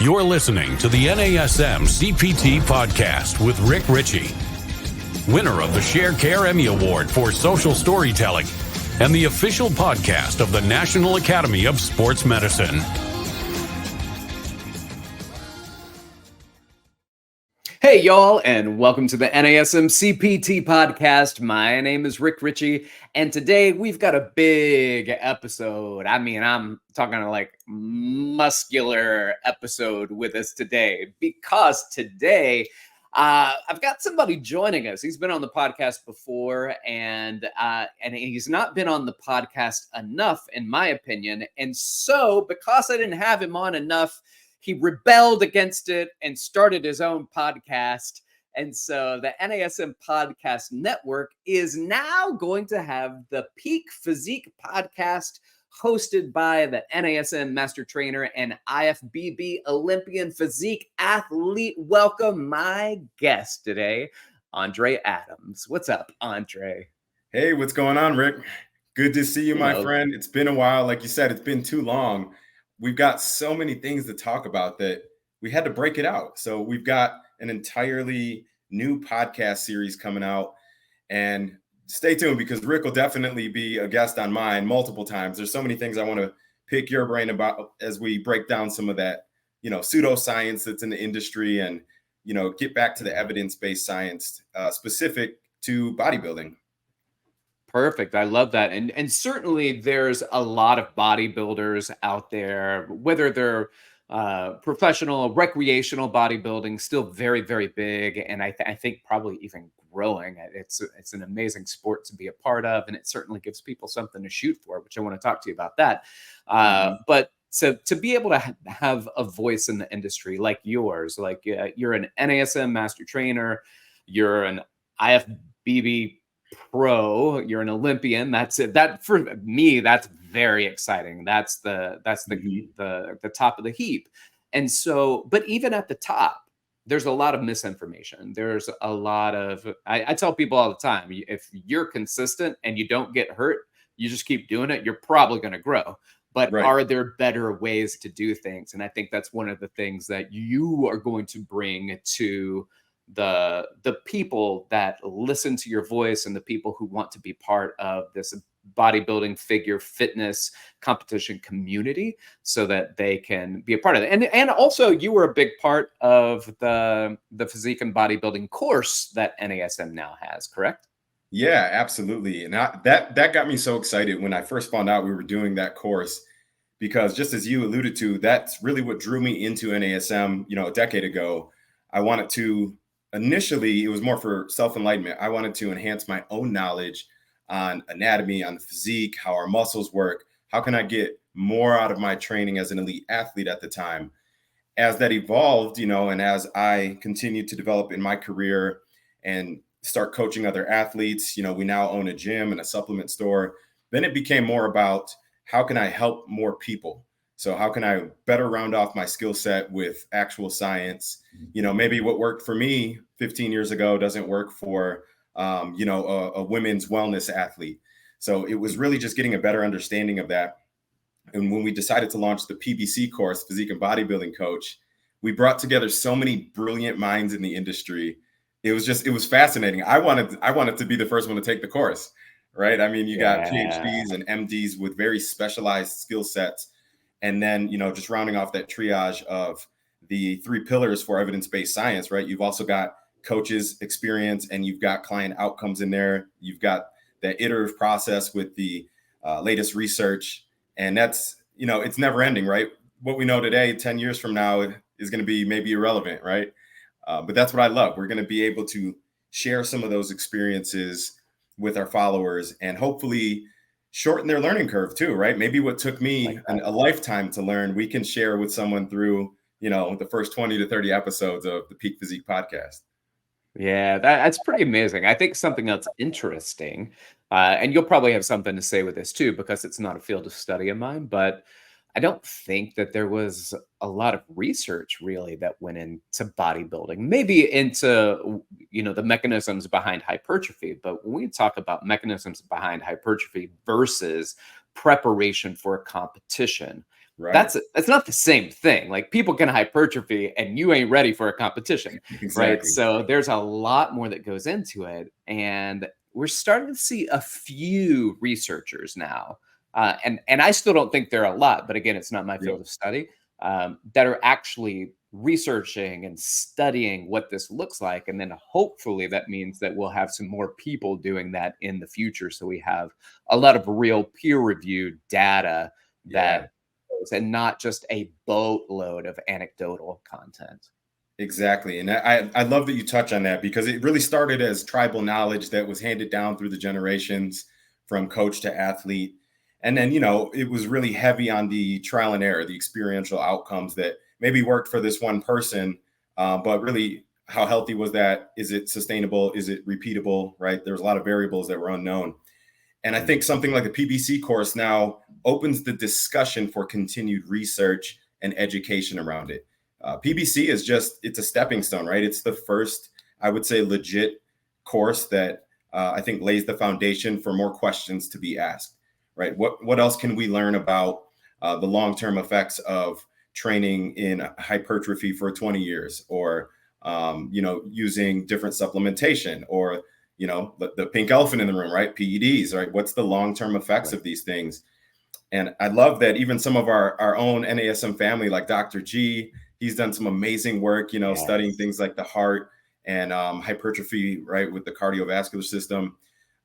You're listening to the NASM-CPT Podcast with Richey, winner of the Share Care Emmy Award for Social Storytelling and the official podcast of the National Academy of Sports Medicine. Hey, y'all, and welcome to the NASM-CPT Podcast. My name is Richey, and today we've got a big episode. I mean, I'm talking like muscular episode with us today because today I've got somebody joining us. He's been on the podcast before, and he's not been on the podcast enough, in my opinion. And so, because I didn't have him on enough, he rebelled against it and started his own podcast. And so the NASM Podcast Network is now going to have the Physique Podcast hosted by the NASM Master Trainer and IFBB Olympian Physique Athlete. Welcome my guest today, Andre Adams. What's up, Andre? Hey, what's going on, Rick? Good to see you, my friend. It's been a while. Like you said, it's been too long. We've got so many things to talk about that we had to break it out. So we've got an entirely new podcast series coming out, and stay tuned because Rick will definitely be a guest on mine multiple times. There's so many things I want to pick your brain about as we break down some of that, pseudoscience that's in the industry and, get back to the evidence-based science specific to bodybuilding. Perfect. I love that. And certainly there's a lot of bodybuilders out there, whether they're professional, recreational bodybuilding, still very, very big. And I think probably even growing. It's an amazing sport to be a part of. And it certainly gives people something to shoot for, which I want to talk to you about that. But so to be able to have a voice in the industry like yours, like you're an NASM Master Trainer, you're an IFBB Pro, you're an Olympian. That's it. That for me, that's very exciting. That's the top of the heap. And so, but even at the top, there's a lot of misinformation. There's a lot of, I tell people all the time, if you're consistent and you don't get hurt, you just keep doing it, you're probably going to grow. But Are there better ways to do things? And I think that's one of the things that you are going to bring to the people that listen to your voice and the people who want to be part of this bodybuilding figure fitness competition community so that they can be a part of it. And also you were a big part of the physique and bodybuilding course that NASM now has, correct? Yeah, absolutely. And that got me so excited when I first found out we were doing that course, because just as you alluded to, that's really what drew me into NASM, a decade ago. I wanted to initially, it was more for self-enlightenment. I wanted to enhance my own knowledge on anatomy, on the physique, how our muscles work. How can I get more out of my training as an elite athlete at the time? As that evolved, and as I continued to develop in my career and start coaching other athletes, we now own a gym and a supplement store. Then it became more about how can I help more people? So how can I better round off my skill set with actual science? Maybe what worked for me 15 years ago doesn't work for, a women's wellness athlete. So it was really just getting a better understanding of that. And when we decided to launch the PBC course, Physique and Bodybuilding Coach, we brought together so many brilliant minds in the industry. It was fascinating. I wanted to be the first one to take the course, right? I mean, you got PhDs and MDs with very specialized skill sets. And then, just rounding off that triage of the 3 pillars for evidence-based science, right? You've also got coaches experience and you've got client outcomes in there. You've got that iterative process with the latest research. And that's, it's never ending, right? What we know today, 10 years from now is going to be maybe irrelevant, right? But that's what I love. We're going to be able to share some of those experiences with our followers and hopefully shorten their learning curve too, right? Maybe what took me a lifetime to learn, we can share with someone through, the first 20 to 30 episodes of the Peak Physique podcast. Yeah, that's pretty amazing. I think something else interesting, and you'll probably have something to say with this too, because it's not a field of study of mine, but I don't think that there was a lot of research really that went into bodybuilding, maybe into, the mechanisms behind hypertrophy. But when we talk about mechanisms behind hypertrophy versus preparation for a competition, Right. That's not the same thing. Like, people can hypertrophy and you ain't ready for a competition, right? Exactly. So there's a lot more that goes into it, and we're starting to see a few researchers now, and I still don't think there are a lot, but again, it's not my Yep. field of study, that are actually researching and studying what this looks like, and then hopefully that means that we'll have some more people doing that in the future, so we have a lot of real peer-reviewed data Yeah. that, and not just a boatload of anecdotal content. Exactly. And I love that you touch on that because it really started as tribal knowledge that was handed down through the generations from coach to athlete. And then, it was really heavy on the trial and error, the experiential outcomes that maybe worked for this one person, but really how healthy was that? Is it sustainable? Is it repeatable? Right? There's a lot of variables that were unknown. And I think something like a PBC course now opens the discussion for continued research and education around it. PBC is it's a stepping stone, right? It's the first, I would say, legit course that I think lays the foundation for more questions to be asked, right? What else can we learn about the long-term effects of training in hypertrophy for 20 years, or using different supplementation, or the pink elephant in the room, right? PEDs, right? What's the long-term effects of these things? And I love that even some of our own NASM family, like Dr. G, he's done some amazing work, studying things like the heart and hypertrophy, right, with the cardiovascular system.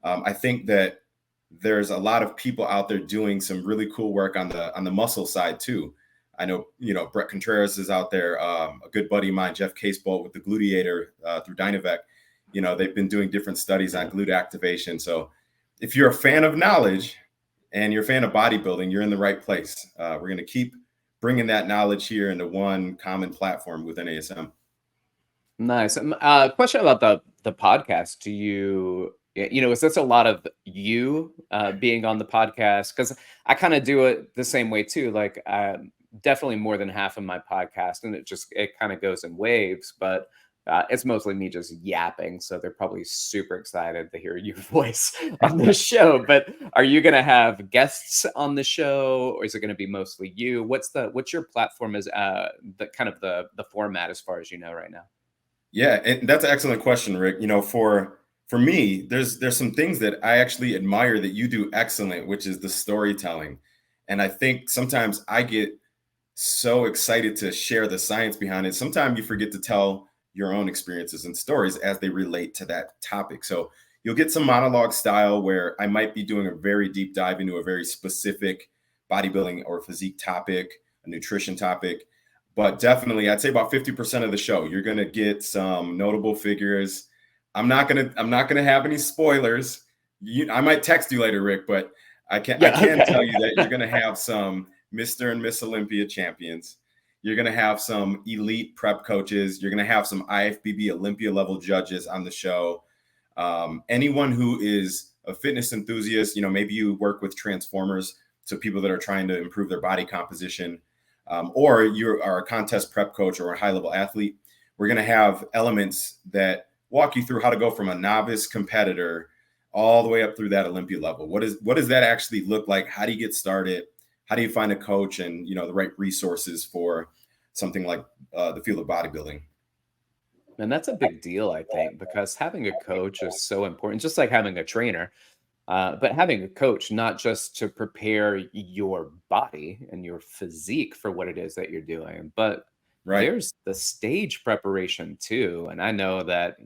I think that there's a lot of people out there doing some really cool work on the muscle side too. I know, Brett Contreras is out there, a good buddy of mine, Jeff Casebolt, with the gluteator through Dynavec. They've been doing different studies on glute activation. So if you're a fan of knowledge and you're a fan of bodybuilding, you're in the right place. We're going to keep bringing that knowledge here into one common platform with NASM. Nice. Question about the podcast. Do you, is this a lot of you being on the podcast? Because I kind of do it the same way too. Like, definitely more than half of my podcast, and it kind of goes in waves, but it's mostly me just yapping. So they're probably super excited to hear your voice on the show. But are you going to have guests on the show, or is it going to be mostly you? What's your platform as the kind of the format as far as you know right now? Yeah, and that's an excellent question, Rick. For me, there's some things that I actually admire that you do excellent, which is the storytelling. And I think sometimes I get so excited to share the science behind it. Sometimes you forget to tell your own experiences and stories as they relate to that topic. So you'll get some monologue style where I might be doing a very deep dive into a very specific bodybuilding or physique topic, a nutrition topic. But definitely, I'd say about 50% of the show, you're going to get some notable figures. I'm not gonna have any spoilers. I might text you later, Rick, but I can tell you that you're going to have some Mr. and Miss Olympia champions. You're going to have some elite prep coaches. You're going to have some IFBB Olympia level judges on the show. Anyone who is a fitness enthusiast, maybe you work with transformers, so people that are trying to improve their body composition, or you are a contest prep coach or a high level athlete. We're going to have elements that walk you through how to go from a novice competitor all the way up through that Olympia level. What does that actually look like? How do you get started? How do you find a coach and the right resources for something like the field of bodybuilding? And that's a big deal, I think, because having a coach is so important, just like having a trainer. But having a coach, not just to prepare your body and your physique for what it is that you're doing, but there's the stage preparation too. And I know that,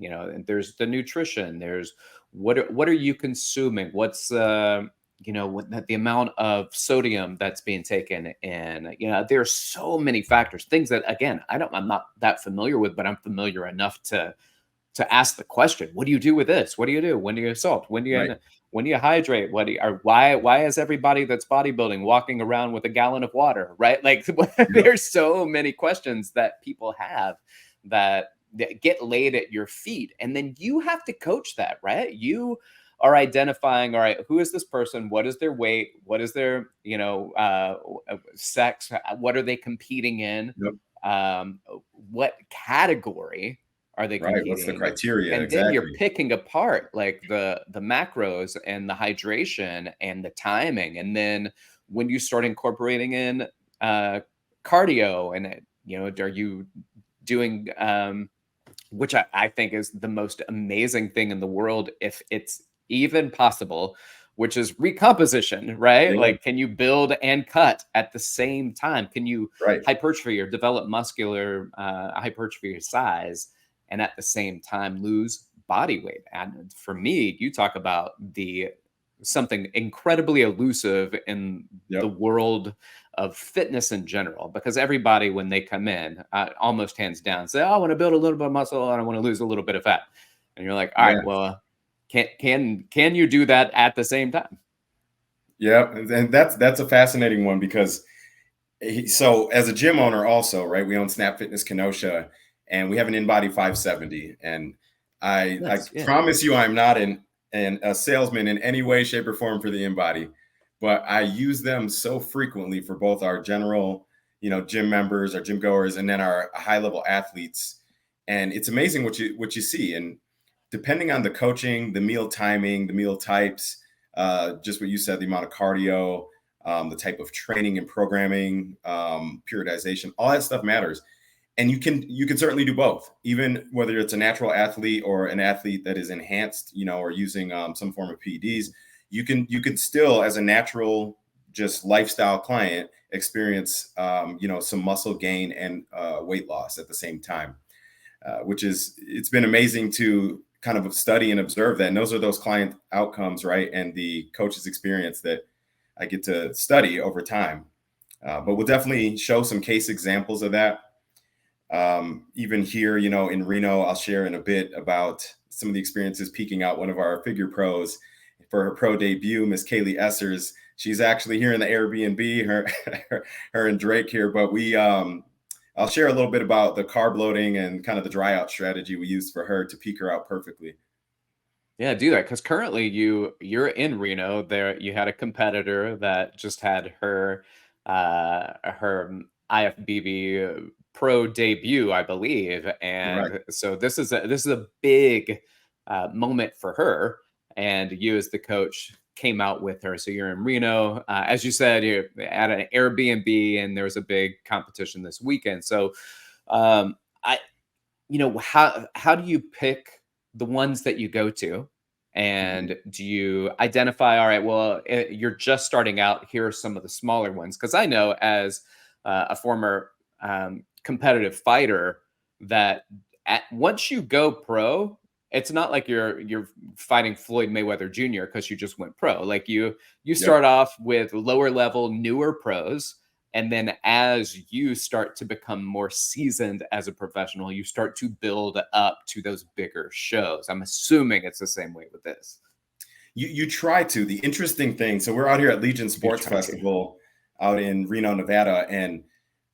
there's the nutrition, there's what are you consuming? What's what the amount of sodium that's being taken in, there's so many factors, things that, again, I'm not that familiar with, but I'm familiar enough to ask the question, what do you do with this? What do you do? When do you salt? When do you hydrate? Why is everybody that's bodybuilding walking around with a gallon of water, right? Like, there's so many questions that people have that get laid at your feet. And then you have to coach that, right? You are identifying, all right, who is this person? What is their weight? What is their, sex? What are they competing in? Yep. What category are they competing? What's the criteria? And then you're picking apart like the macros and the hydration and the timing. And then when you start incorporating in cardio? And, are you doing, which I think is the most amazing thing in the world, if it's even possible, which is recomposition, right? Yeah. Like, can you build and cut at the same time? Can you hypertrophy or develop muscular hypertrophy or size, and at the same time lose body weight? And for me, you talk about something incredibly elusive in the world of fitness in general, because everybody, when they come in, almost hands down say, I want to build a little bit of muscle and I want to lose a little bit of fat. And you're like, all right, well, can you do that at the same time? Yeah. And that's a fascinating one, because so as a gym owner also, right, we own Snap Fitness Kenosha, and we have an InBody 570. And I promise you, I'm not a salesman in any way, shape, or form for the InBody, but I use them so frequently for both our general, gym members, our gym goers, and then our high level athletes. And it's amazing what you see. And depending on the coaching, the meal timing, the meal types, just what you said, the amount of cardio, the type of training and programming, periodization, all that stuff matters. And you can certainly do both, even whether it's a natural athlete or an athlete that is enhanced, or using some form of PEDs. You can still, as a natural, just lifestyle client, experience some muscle gain and weight loss at the same time, it's been amazing to kind of study and observe that. And those are those client outcomes, right? And the coach's experience that I get to study over time. But we'll definitely show some case examples of that. Even here, in Reno, I'll share in a bit about some of the experiences peeking out one of our figure pros for her pro debut, Miss Kaylee Essers. She's actually here in the Airbnb, her and Drake here, but I'll share a little bit about the carb loading and kind of the dry out strategy we used for her to peak her out perfectly. Yeah, do that, because currently you're in Reno. There, you had a competitor that just had her IFBB pro debut, I believe, and so this is a big moment for her. And you, as the coach, came out with her. So you're in Reno, as you said, you're at an Airbnb, and there was a big competition this weekend. So, how do you pick the ones that you go to? And do you identify, all right, well, you're just starting out, here are some of the smaller ones? Because I know, as a former competitive fighter, that once you go pro, it's not like you're fighting Floyd Mayweather Jr. because you just went pro. Like you start off with lower level, newer pros. And then as you start to become more seasoned as a professional, you start to build up to those bigger shows. I'm assuming it's the same way with this. You try to. The interesting thing, so we're out here at Legion Sports Festival out in Reno, Nevada, and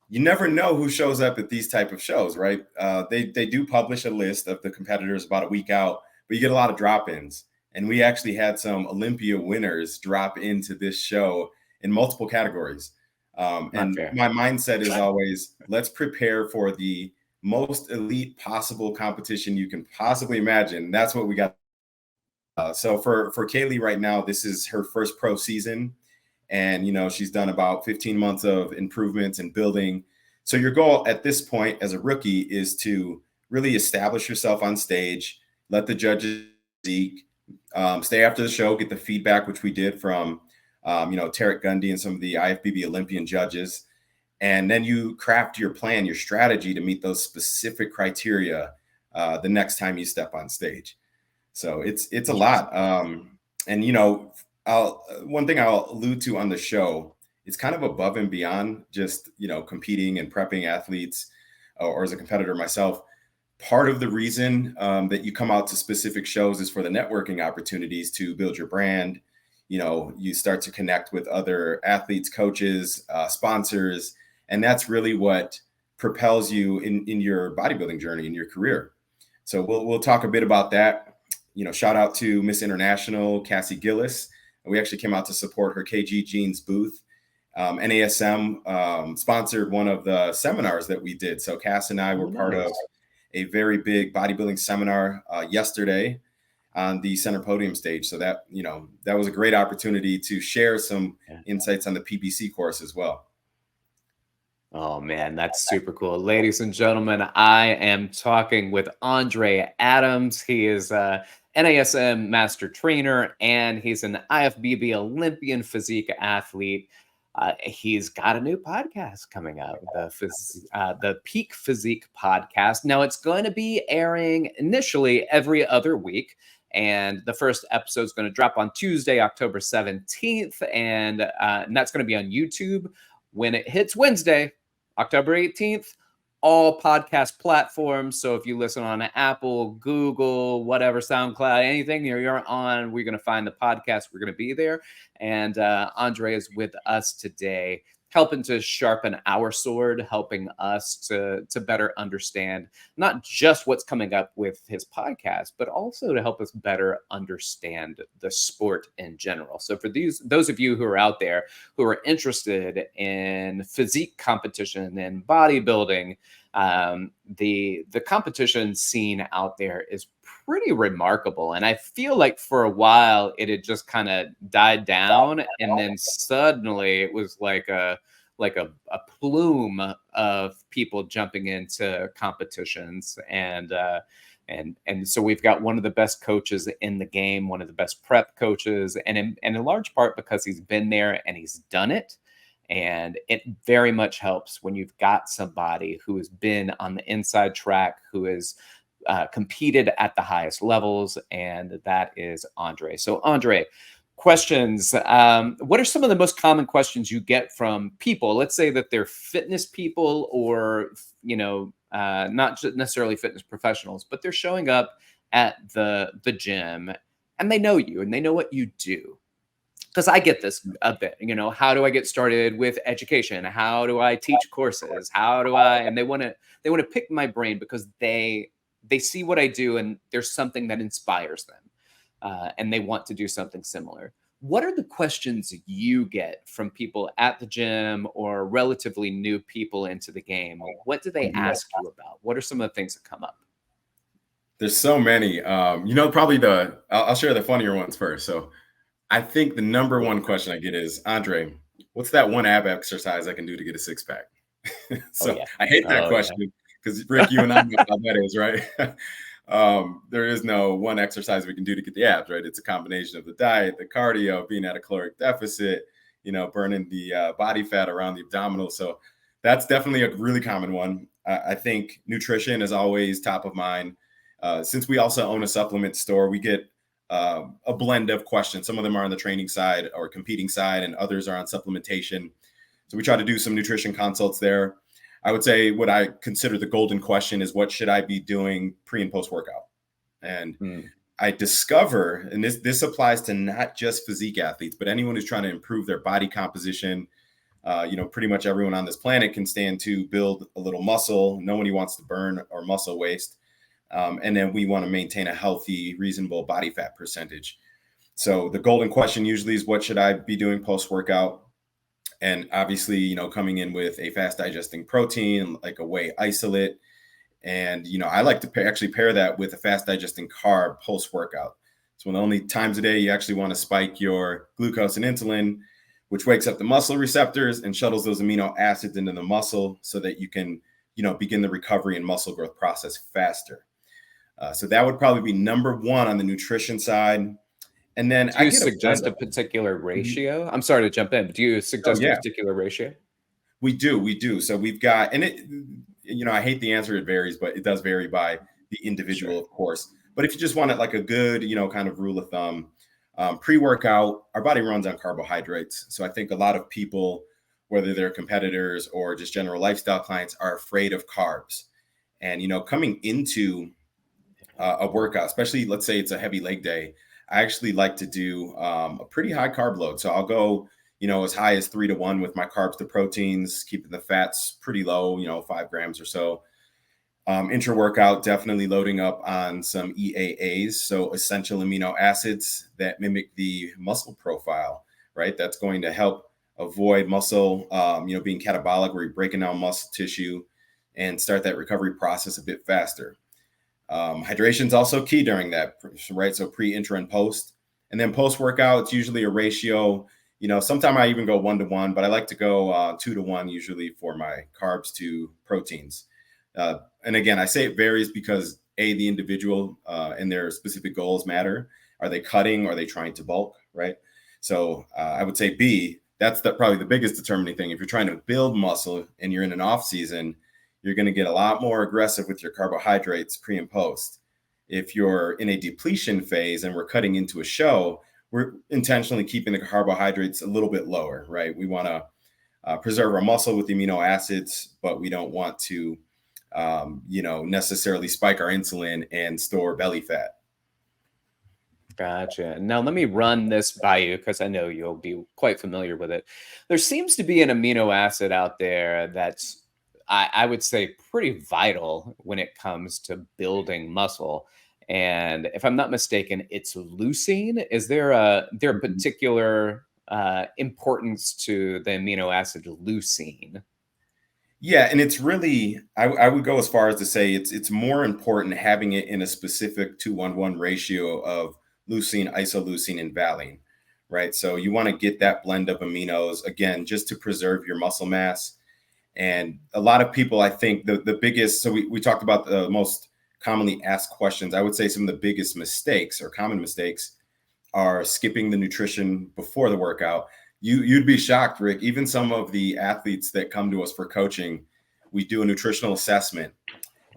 you never know who shows up at these type of shows, right? They do publish a list of the competitors about a week out, but you get a lot of drop-ins. And we actually had some Olympia winners drop into this show in multiple categories. And my mindset is always, let's prepare for the most elite possible competition you can possibly imagine. That's what we got. So for Kaylee right now, this is her first pro season. And, she's done about 15 months of improvements and building. So your goal at this point as a rookie is to really establish yourself on stage, let the judges speak, stay after the show, get the feedback, which we did from, Tarek Gundy and some of the IFBB Olympian judges. And then you craft your plan, your strategy to meet those specific criteria the next time you step on stage. So it's a lot. And, one thing I'll allude to on the show, it's kind of above and beyond just, competing and prepping athletes or as a competitor myself. Part of the reason that you come out to specific shows is for the networking opportunities to build your brand. You start to connect with other athletes, coaches, sponsors, and that's really what propels you in your bodybuilding journey, in your career. So we'll talk a bit about that. Shout out to Miss International, Cassie Gillis. We actually came out to support her KG Jeans booth. NASM sponsored one of the seminars that we did. So Cass and I were part of a very big bodybuilding seminar yesterday on the center podium stage. So that was a great opportunity to share some insights on the PBC course as well. Oh man, that's super cool. Ladies and gentlemen, I am talking with Andre Adams. He is a NASM Master Trainer and he's an IFBB Olympian Physique Athlete. He's got a new podcast coming out, the Peak Physique Podcast. Now it's going to be airing initially every other week. And the first episode is going to drop on Tuesday, October 17th. And that's going to be on YouTube. When it hits Wednesday, October 18th, all podcast platforms. So if you listen on Apple, Google, whatever, SoundCloud, anything you're on, we're going to find the podcast. We're going to be there. And Andre is with us today, helping to sharpen our sword, helping us to better understand not just what's coming up with his podcast, but also to help us better understand the sport in general. So for those of you who are out there who are interested in physique competition and bodybuilding, the competition scene out there is pretty remarkable. And I feel like for a while it had just kind of died down, and then suddenly it was like a plume of people jumping into competitions. And so we've got one of the best coaches in the game, one of the best prep coaches, and in large part because he's been there and he's done it. And it very much helps when you've got somebody who has been on the inside track, who has competed at the highest levels, and that is Andre. So Andre, questions. What are some of the most common questions you get from people? Let's say that they're fitness people or, not just necessarily fitness professionals, but they're showing up at the gym and they know you and they know what you do. Because I get this a bit, how do I get started with education? How do I teach courses? And they want to pick my brain because they see what I do and there's something that inspires them. And they want to do something similar. What are the questions you get from people at the gym or relatively new people into the game? What do they ask you about? What are some of the things that come up? There's so many. Probably I'll share the funnier ones first. So I think the number one question I get is, Andre, what's that one ab exercise I can do to get a six pack? I hate that question because Rick, you and I know how that is, right? There is no one exercise we can do to get the abs, right? It's a combination of the diet, the cardio, being at a caloric deficit, burning the body fat around the abdominals. So that's definitely a really common one. I think nutrition is always top of mind. Since we also own a supplement store, we get a blend of questions. Some of them are on the training side or competing side, and others are on supplementation. So we try to do some nutrition consults there. I would say what I consider the golden question is, what should I be doing pre and post workout? And I discover, and this applies to not just physique athletes, but anyone who's trying to improve their body composition. Pretty much everyone on this planet can stand to build a little muscle. Nobody wants to burn or muscle waste. And then we want to maintain a healthy, reasonable body fat percentage. So the golden question usually is, what should I be doing post-workout? And obviously, coming in with a fast digesting protein, like a whey isolate. And, I like to actually pair that with a fast digesting carb post-workout. So one of the only times a day you actually want to spike your glucose and insulin, which wakes up the muscle receptors and shuttles those amino acids into the muscle so that you can, begin the recovery and muscle growth process faster. So that would probably be number one on the nutrition side. And then do you suggest a particular ratio? I'm sorry to jump in, but do you suggest a particular ratio? We do. So we've got, and it, I hate the answer. It varies, but it does vary by the individual, of course. But if you just want it like a good, kind of rule of thumb, pre-workout, our body runs on carbohydrates. So I think a lot of people, whether they're competitors or just general lifestyle clients, are afraid of carbs. And, coming into a workout, especially let's say it's a heavy leg day, I actually like to do a pretty high carb load. So I'll go, as high as 3-to-1 with my carbs to proteins, keeping the fats pretty low, 5 grams or so. Intra-workout, definitely loading up on some EAAs, so essential amino acids that mimic the muscle profile, right? That's going to help avoid muscle, being catabolic, where you're breaking down muscle tissue and start that recovery process a bit faster. Hydration is also key during that, right? So pre, intra, and post. And then post-workout, it's usually a ratio, Sometimes I even go 1-to-1, but I like to go 2-to-1 usually for my carbs to proteins. And again, I say it varies because the individual and their specific goals matter. Are they cutting? Are they trying to bulk? Right. So I would say B, that's probably the biggest determining thing. If you're trying to build muscle and you're in an off season, you're going to get a lot more aggressive with your carbohydrates pre and post. If you're in a depletion phase and we're cutting into a show, we're intentionally keeping the carbohydrates a little bit lower, right? We want to preserve our muscle with amino acids, but we don't want to, necessarily spike our insulin and store belly fat. Gotcha. Now let me run this by you because I know you'll be quite familiar with it. There seems to be an amino acid out there that's, I would say, pretty vital when it comes to building muscle. And if I'm not mistaken, it's leucine. Is there a particular importance to the amino acid leucine? Yeah, and it's really, I would go as far as to say it's more important having it in a specific 2-1-1 ratio of leucine, isoleucine, and valine, right? So you want to get that blend of aminos, again, just to preserve your muscle mass. And a lot of people, I think the biggest, so we talked about the most commonly asked questions. I would say some of the biggest mistakes or common mistakes are skipping the nutrition before the workout. You'd be shocked, Rick. Even some of the athletes that come to us for coaching, we do a nutritional assessment,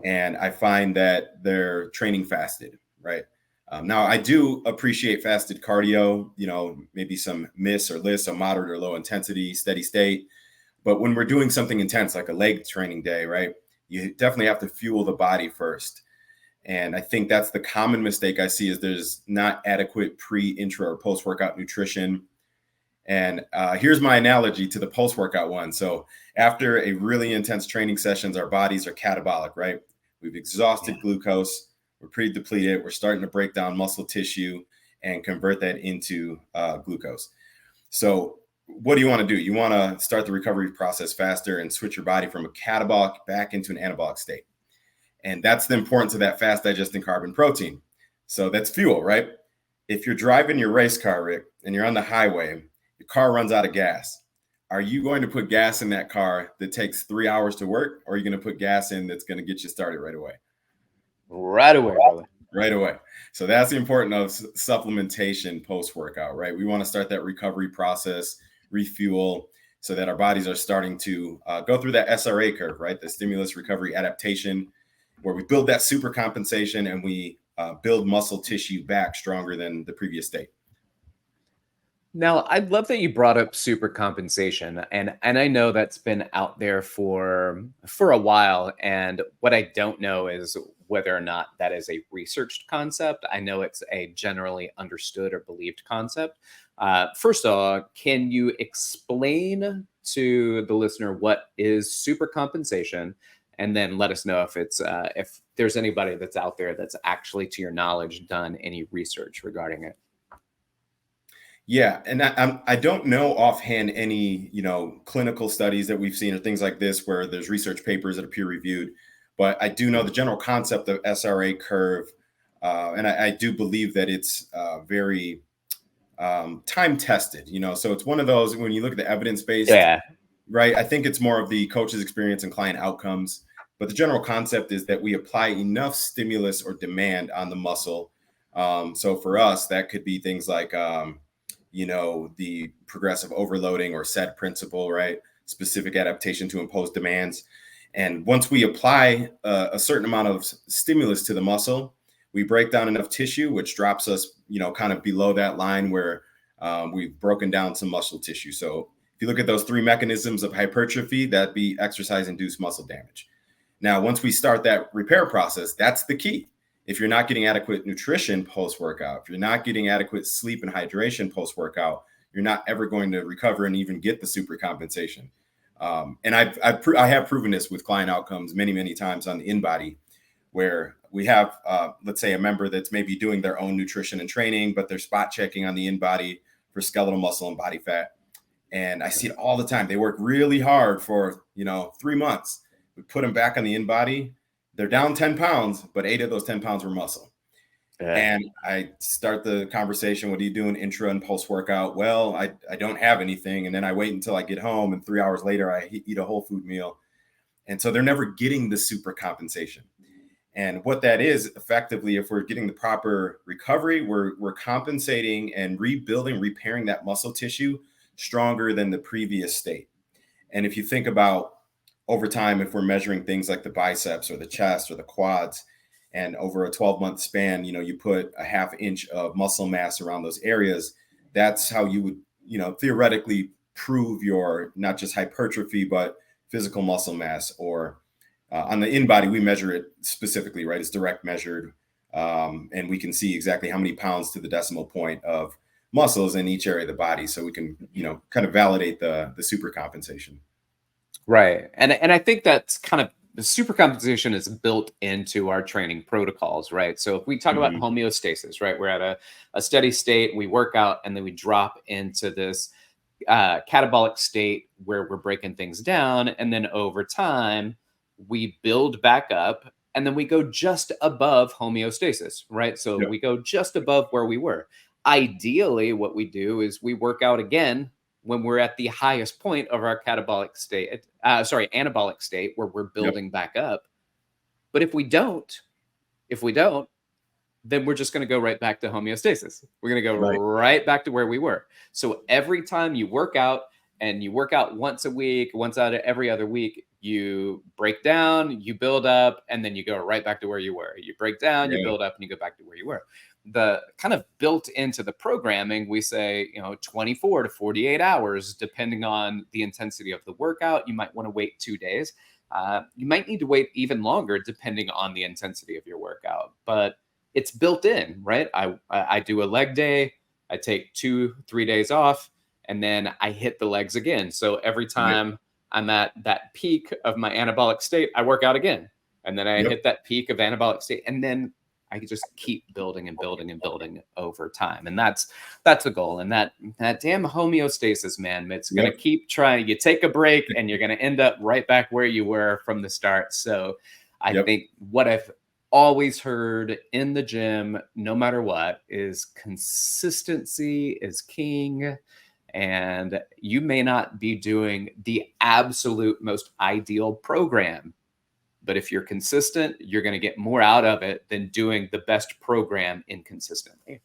and I find that they're training fasted, right? Now, I do appreciate fasted cardio, maybe some miss or LISS, so moderate or low intensity, steady state. But when we're doing something intense, like a leg training day, right, you definitely have to fuel the body first. And I think that's the common mistake I see is there's not adequate pre, intra, or post-workout nutrition. And here's my analogy to the post-workout one. So after a really intense training sessions, our bodies are catabolic, right? We've exhausted glucose. We're pretty depleted. We're starting to break down muscle tissue and convert that into glucose. So what do you want to do? You want to start the recovery process faster and switch your body from a catabolic back into an anabolic state. And that's the importance of that fast digesting carb and protein. So that's fuel, right? If you're driving your race car, Rick, and you're on the highway, your car runs out of gas. Are you going to put gas in that car that takes 3 hours to work, or are you going to put gas in that's going to get you started right away? Right away, brother. Right away. So that's the importance of supplementation post-workout, right? We want to start that recovery process, refuel, so that our bodies are starting to go through that SRA curve, right? The stimulus recovery adaptation, where we build that supercompensation and we build muscle tissue back stronger than the previous state. Now, I'd love that you brought up supercompensation, and I know that's been out there for a while. And what I don't know is whether or not that is a researched concept. I know it's a generally understood or believed concept. First of all, can you explain to the listener what is supercompensation, and then let us know if there's anybody that's out there that's actually, to your knowledge, done any research regarding it. Yeah, and I don't know offhand any clinical studies that we've seen or things like this where there's research papers that are peer reviewed, but I do know the general concept of SRA curve, and I do believe that it's very time tested. So it's one of those when you look at the evidence based, right? I think it's more of the coach's experience and client outcomes, but the general concept is that we apply enough stimulus or demand on the muscle. So for us, that could be things like the progressive overloading or SAD principle, right? Specific adaptation to impose demands. And once we apply a certain amount of stimulus to the muscle, we break down enough tissue, which drops us, kind of below that line where we've broken down some muscle tissue. So if you look at those three mechanisms of hypertrophy, that'd be exercise-induced muscle damage. Now, once we start that repair process, that's the key. If you're not getting adequate nutrition post-workout, if you're not getting adequate sleep and hydration post-workout, you're not ever going to recover and even get the supercompensation. And I have proven this with client outcomes many, many times on the InBody, where we have, let's say, a member that's maybe doing their own nutrition and training, but they're spot checking on the InBody for skeletal muscle and body fat. And I see it all the time. They work really hard for, 3 months. We put them back on the InBody. They're down 10 pounds, but 8 of those 10 pounds were muscle. And I start the conversation, what are you doing intra and post workout? Well, I don't have anything. And then I wait until I get home, and 3 hours later, I eat a whole food meal. And so they're never getting the super compensation. And what that is, effectively, if we're getting the proper recovery, we're compensating and rebuilding, repairing that muscle tissue stronger than the previous state. And if you think about over time, if we're measuring things like the biceps or the chest or the quads, and over a 12-month span, you put a ½ inch of muscle mass around those areas, that's how you would, theoretically prove your not just hypertrophy, but physical muscle mass. Or on the in-body, we measure it specifically, right? It's direct measured. And we can see exactly how many pounds to the decimal point of muscles in each area of the body. So we can, kind of validate the super compensation. Right. And I think that's kind of, the supercompensation is built into our training protocols, right? So if we talk about homeostasis, right, we're at a steady state, we work out, and then we drop into this catabolic state where we're breaking things down. And then over time, we build back up, and then we go just above homeostasis, right? So we go just above where we were. Ideally, what we do is we work out again when we're at the highest point of our anabolic state, where we're building back up. But if we don't, then we're just going to go right back to homeostasis. We're going to go right back to where we were. So every time you work out, and you work out once a week, once out of every other week, you break down, you build up, and then you go right back to where you were. You break down, you build up, and you go back to where you were. The kind of built into the programming, we say, 24 to 48 hours, depending on the intensity of the workout. You might want to wait 2 days. You might need to wait even longer, depending on the intensity of your workout. But it's built in, right? I do a leg day. I take 2-3 days off, and then I hit the legs again. So every time I'm at that peak of my anabolic state, I work out again. And then I hit that peak of anabolic state. And then I can just keep building and building and building over time. And that's the goal. And that damn homeostasis, man, it's going to keep trying. You take a break and you're going to end up right back where you were from the start. So I think what I've always heard in the gym, no matter what, is consistency is king. And you may not be doing the absolute most ideal program, but if you're consistent, you're going to get more out of it than doing the best program inconsistently.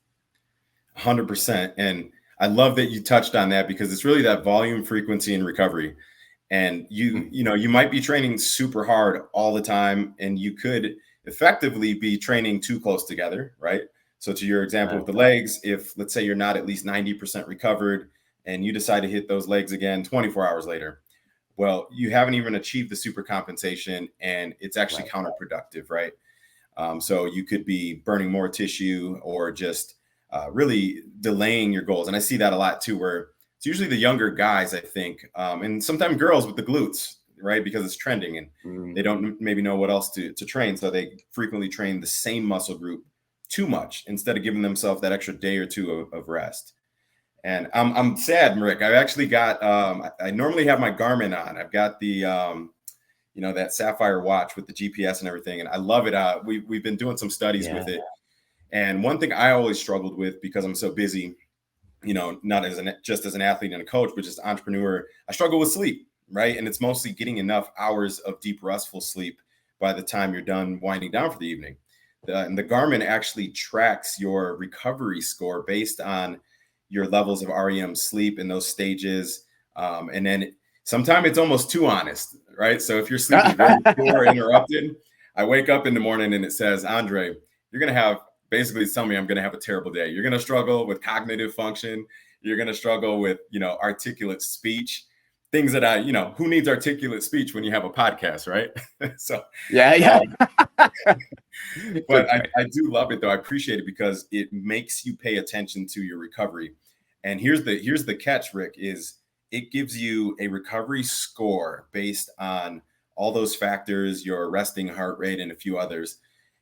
100%. And I love that you touched on that, because it's really that volume, frequency, and recovery. And you might be training super hard all the time, and you could effectively be training too close together, right? So to your example with the legs, if let's say you're not at least 90% recovered and you decide to hit those legs again 24 hours later, well, you haven't even achieved the super compensation, and it's actually counterproductive, right? So you could be burning more tissue, or just really delaying your goals. And I see that a lot too, where it's usually the younger guys, I think, and sometimes girls with the glutes, right? Because it's trending, and they don't maybe know what else to train. So they frequently train the same muscle group too much, instead of giving themselves that extra day or two of rest. And I'm sad, Rick. I've actually got, I normally have my Garmin on. I've got the, that Sapphire watch with the GPS and everything. And I love it. We've been doing some studies with it. And one thing I always struggled with, because I'm so busy, not just as an athlete and a coach, but just entrepreneur, I struggle with sleep, right? And it's mostly getting enough hours of deep, restful sleep by the time you're done winding down for the evening. And the Garmin actually tracks your recovery score based on your levels of REM sleep in those stages. And then sometimes it's almost too honest, right? So if you're sleeping very poor, interrupted, I wake up in the morning and it says, Andre, you're going to have, basically it's telling me I'm going to have a terrible day. You're going to struggle with cognitive function. You're going to struggle with, articulate speech, things that who needs articulate speech when you have a podcast, right? So but I do love it, though. I appreciate it, because it makes you pay attention to your recovery. And here's the catch, Rick, is it gives you a recovery score based on all those factors, your resting heart rate, and a few others.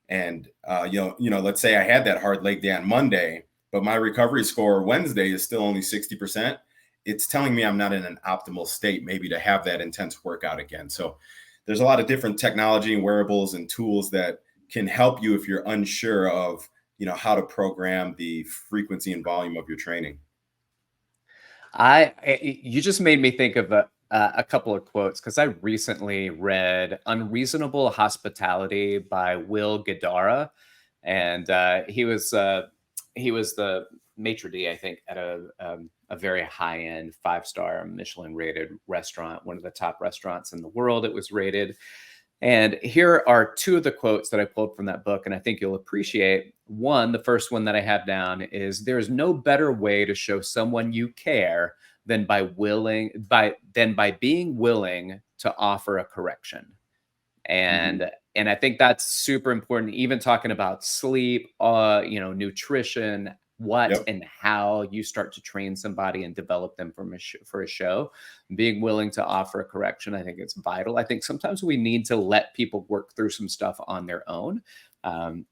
And let's say I had that hard leg day on Monday, but my recovery score Wednesday is still only 60%. It's telling me I'm not in an optimal state, maybe, to have that intense workout again. So there's a lot of different technology and wearables and tools that can help you if you're unsure of how to program the frequency and volume of your training. You just made me think of a couple of quotes, because I recently read Unreasonable Hospitality by Will Guidara, and he was the maitre d', I think, at a very high-end 5-star Michelin-rated restaurant, one of the top restaurants in the world. It was rated. And here are two of the quotes that I pulled from that book, and I think you'll appreciate. One, the first one that I have down is, "There's no better way to show someone you care than by being willing to offer a correction." And I think that's super important, even talking about sleep, nutrition, and how you start to train somebody and develop them for a show. Being willing to offer a correction, I think it's vital. I think sometimes we need to let people work through some stuff on their own.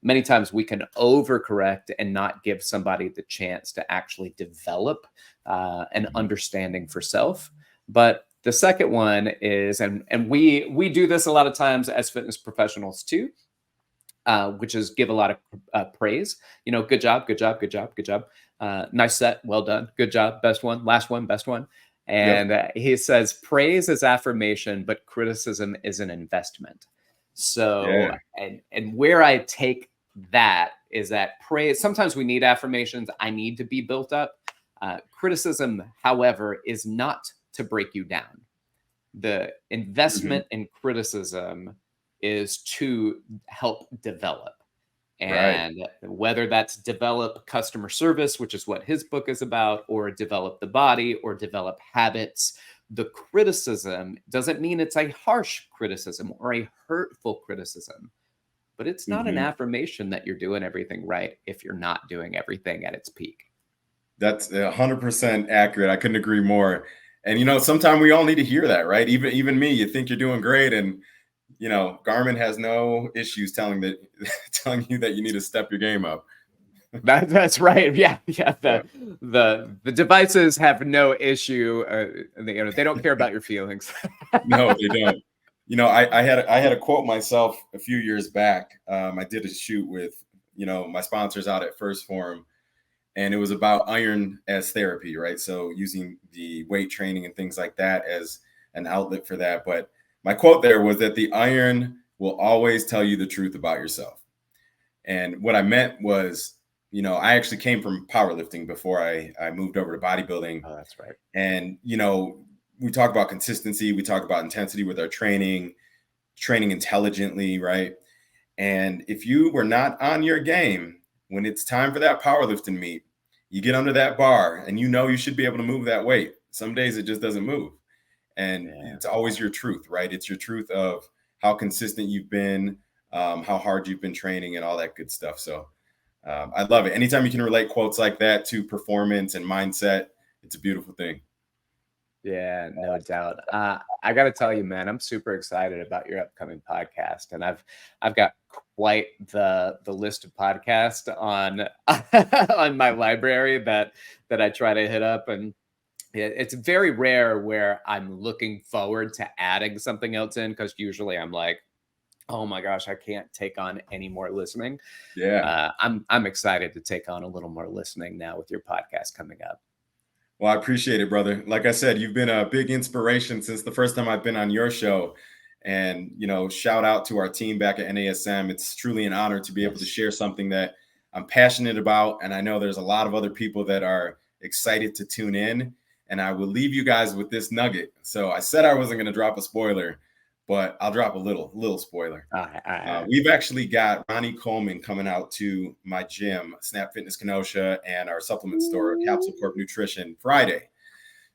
Many times we can overcorrect and not give somebody the chance to actually develop an understanding for self. But the second one is, and we do this a lot of times as fitness professionals too, which is give a lot of praise. Good job, good job, good job, good job. Nice set, well done, good job, best one, last one, best one. And he says, praise is affirmation, but criticism is an investment. So, and where I take that is that praise, sometimes we need affirmations. I need to be built up. Criticism, however, is not to break you down. The investment in criticism is to help develop. And whether that's develop customer service, which is what his book is about, or develop the body, or develop habits, the criticism doesn't mean it's a harsh criticism or a hurtful criticism, but it's not an affirmation that you're doing everything right if you're not doing everything at its peak. That's 100% accurate. I couldn't agree more. And, sometimes we all need to hear that, right? Even me, you think you're doing great. And, Garmin has no issues telling you that you need to step your game up. That's right. Yeah. The devices have no issue. They don't care about your feelings. No, they don't. I had a quote myself a few years back. I did a shoot with, my sponsors out at First Form, and it was about iron as therapy, right? So using the weight training and things like that as an outlet for that. But my quote there was that the iron will always tell you the truth about yourself. And what I meant was, I actually came from powerlifting before I moved over to bodybuilding. Oh, that's right. And, we talk about consistency. We talk about intensity with our training intelligently, right? And if you were not on your game, when it's time for that powerlifting meet, you get under that bar and you should be able to move that weight. Some days it just doesn't move. And it's always your truth, right? It's your truth of how consistent you've been, how hard you've been training, and all that good stuff. So I love it. Anytime you can relate quotes like that to performance and mindset, it's a beautiful thing. Yeah, no doubt. I got to tell you, man, I'm super excited about your upcoming podcast, and I've got quite the list of podcasts on on my library that I try to hit up, and it's very rare where I'm looking forward to adding something else in, because usually I'm like, oh my gosh, I can't take on any more listening. Yeah, I'm excited to take on a little more listening now with your podcast coming up. Well, I appreciate it, brother. Like I said, you've been a big inspiration since the first time I've been on your show. And, shout out to our team back at NASM. It's truly an honor to be able to share something that I'm passionate about. And I know there's a lot of other people that are excited to tune in. And I will leave you guys with this nugget. So I said I wasn't going to drop a spoiler, but I'll drop a little spoiler. We've actually got Ronnie Coleman coming out to my gym, Snap Fitness Kenosha, and our supplement store, Capsule Corp Nutrition, Friday.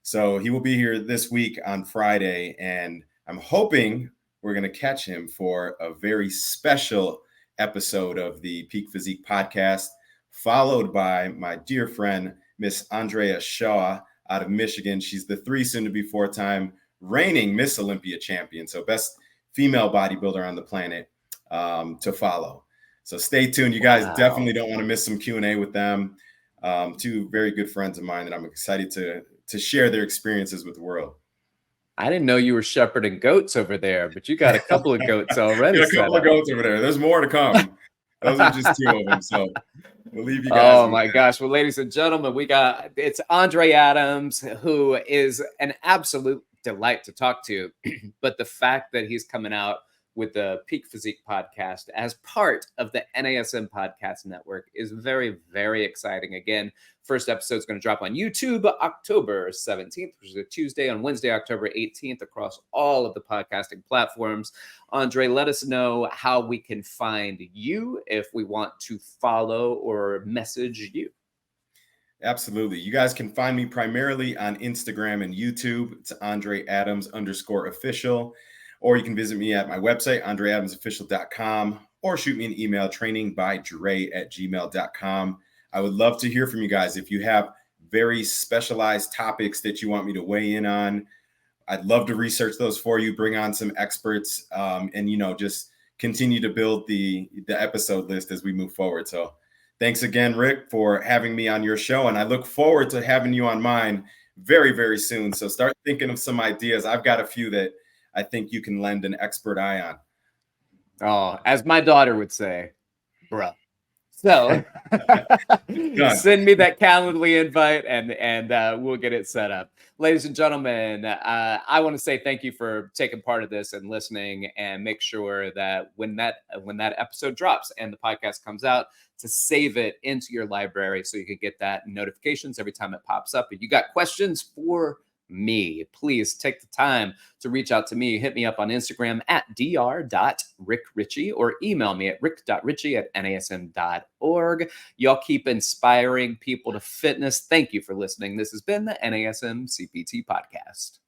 So he will be here this week on Friday, and I'm hoping we're going to catch him for a very special episode of the Peak Physique Podcast, followed by my dear friend, Miss Andrea Shaw out of Michigan. She's the 3 soon-to-be 4-time reigning Miss Olympia champion, so best female bodybuilder on the planet, to follow. So stay tuned. You guys definitely don't want to miss some Q&A with them. 2 very good friends of mine that I'm excited to share their experiences with the world. I didn't know you were shepherding goats over there, but you got a couple of goats already. Got a couple of goats over there. There's more to come. Those are just two of them. So we'll leave you guys. Oh my gosh. Well, ladies and gentlemen, it's Andre Adams, who is an absolute delight to talk to. But the fact that he's coming out with the Peak Physique podcast as part of the NASM Podcast Network is very, very exciting. Again, first episode is going to drop on YouTube October 17th, which is a Tuesday, on Wednesday, October 18th, across all of the podcasting platforms. Andre, let us know how we can find you if we want to follow or message you. Absolutely. You guys can find me primarily on Instagram and YouTube. It's Andre Adams _official. Or you can visit me at my website, andreadamsofficial.com, or shoot me an email, trainingbyDre@gmail.com. I would love to hear from you guys. If you have very specialized topics that you want me to weigh in on, I'd love to research those for you, bring on some experts, and, just continue to build the episode list as we move forward. So thanks again, Rick, for having me on your show. And I look forward to having you on mine very, very soon. So start thinking of some ideas. I've got a few that I think you can lend an expert eye on. Oh, as my daughter would say, bruh. So send me that Calendly invite and we'll get it set up. Ladies and gentlemen, I want to say thank you for taking part of this and listening, and make sure that when that episode drops and the podcast comes out, to save it into your library so you can get that notifications every time it pops up. If you got questions for me, please take the time to reach out to me. Hit me up on Instagram at dr.rickrichy, or email me at rick.richey@nasm.org. Y'all keep inspiring people to fitness. Thank you for listening. This has been the NASM CPT Podcast.